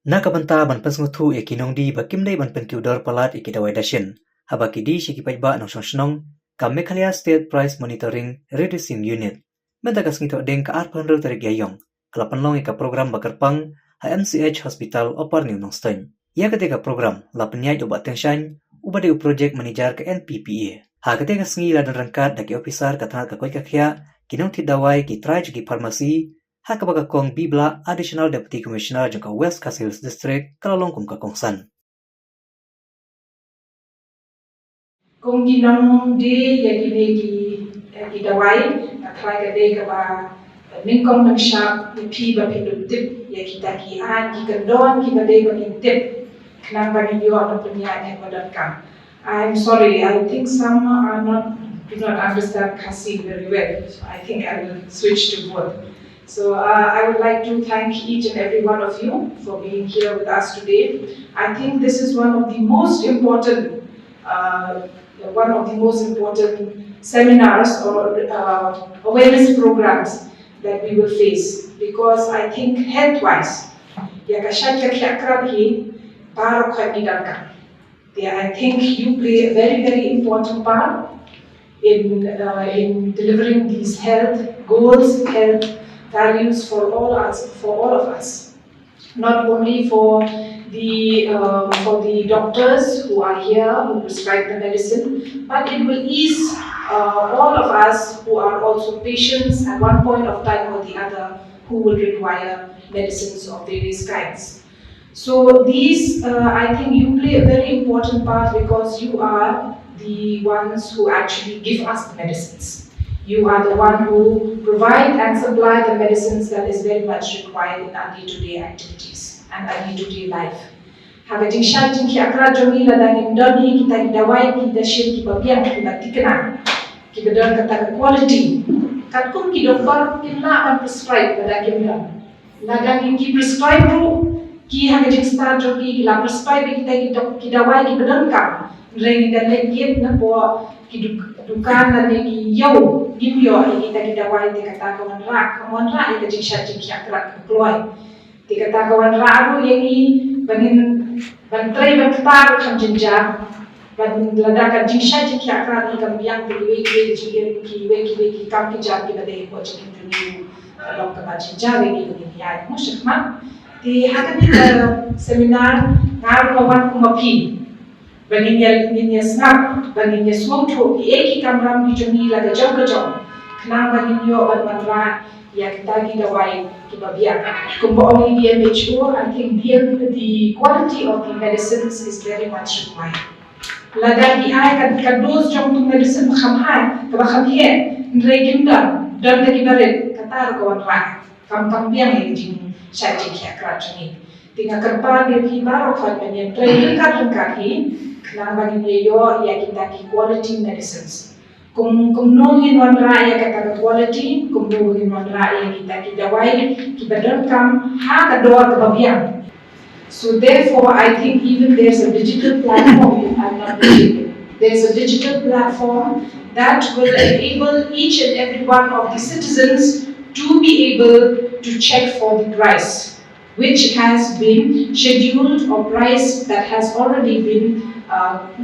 Nakabanta ban pasnguthu Nongdie bakimdei ban penkiudor palat Dawai Dashin. Habakidi shikipajba nong shnong kam Meghalaya State Price Monitoring Reducing Unit. Mentakas ngito deng ka arpanro tarik yayong. Kelapanlong ika program bakerpang HMCH Hospital opar New Nongstein. Ia ketika program lapenyai obat tengshan ubade project manager ke NPPA. Ha ketika sengi ladan rangkat daki officer katanat kakoi kakya Nongdie Dawai ki traj ki farmasi ha kabagakong Bibla Additional Deputy Commissioner jangka West Hills District kalalong kum kakongsan. Kung Nongdie ki Dawai atrai ka de ka ba ningkong ng shop ni pi ba pinutip kita ki an ki kandon ki ba de ba intip nang ba niyo ang punya ka. I'm sorry, I think some do not understand Kasi very well. So I think I will switch to both. So I would like to thank each and every one of you for being here with us today. I think this is one of the most important seminars or awareness programs that we will face, because I think health-wise, I think you play a very, very important part in delivering these health goals, health values for all of us, not only for the doctors who are here who prescribe the medicine, but it will ease all of us who are also patients at one point of time or the other who will require medicines of various kinds. So these, I think you play a very important part, because you are the ones who actually give us the medicines. You are the one who provide and supply the medicines that is very much required in our day-to-day activities and our day-to-day life. Hagating shanting ki akra jomi la dangin doni kita Dawai kita share ki babian ki batikana ki bedon kata quality katkum ki doktor kinna akan prescribe pada kimda la dangin ki prescribe ru ki hagating star jogi la prescribe ki Dawai ki bedon ka reng dan legyet na po ki dukan na ki yo gimyo kita ki Dawai ti kata kawan ra hagating shanting ki akra kloy ti kata kawan ra ru yengi bantrai bantar kan jenjang ban ladakan jingsha jiki akran ni kam yang beli ki kam ki jam ki bade ko chikin juni dok ka jinja we ki ya mushkmat ti hakan ni seminar ngar lawan kumapi baninya snap baninya smoto ki kamram ki juni la gajam kna baninyo ban matra ya kita ki Dawai ki babia kumbo ongi BMHO. I think the quality of the medicines is very much required. Lada di ay kad dose jong tu medicine khamhan ka khamhe nregimda dan ki baret katar ko ra kam biang ye jing shaji ki akra jini tinga karpa de ki baro khat penyen training ka ki kna bagi yo ya kita ki quality medicines. Kung nongin wan raya kata quality, kung nongin wan raya kita ki Dawai ki badon kam ha ka doa ka babiang. So therefore, I think even there's a digital platform, if I'm not mistaken. There's a digital platform that will enable each and every one of the citizens to be able to check for the price, which has been scheduled, or price that has already been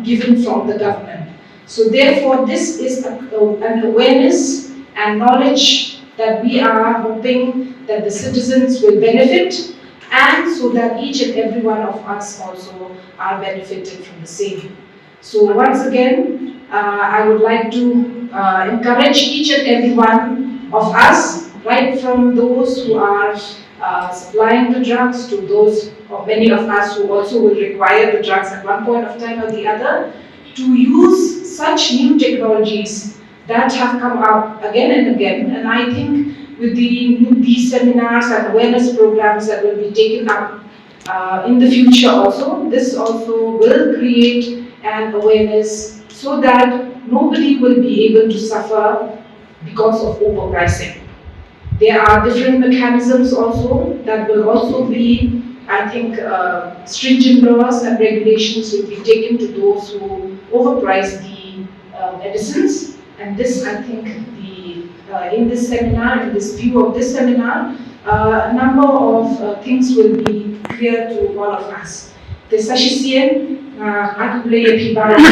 given from the government. So therefore, this is an awareness and knowledge that we are hoping that the citizens will benefit, and so that each and every one of us also are benefited from the same. So once again, I would like to encourage each and every one of us, right from those who are supplying the drugs to those, or many of us who also will require the drugs at one point of time or the other, to use such new technologies that have come up again and again. And I think with these seminars and awareness programs that will be taken up in the future also, this also will create an awareness so that nobody will be able to suffer because of overpricing. There are different mechanisms also that will also be, I think, stringent laws and regulations will be taken to those who overprice the medicines. And this, I think, in this seminar, in this view of this seminar, a number of things will be clear to all of us. The sashisian, aku boleh pibaran,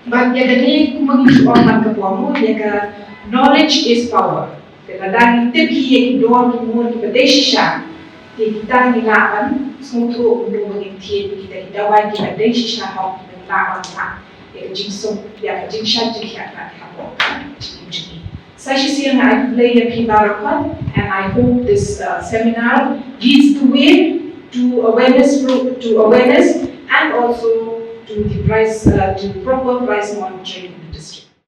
but yagani kumagi orang kapuamu, yaga knowledge is power. Kadang tipi yang doa kimur kipadesha, kita nilapan, semua untuk mengintian kita dawai kita desha hok nilapan tak, yaga jingsung, yaga jingshan jinghikai kapo, jinghikai. Sashisian I play a pibaran, and I hope this seminar leads the way to awareness and also to the price, to proper price monitoring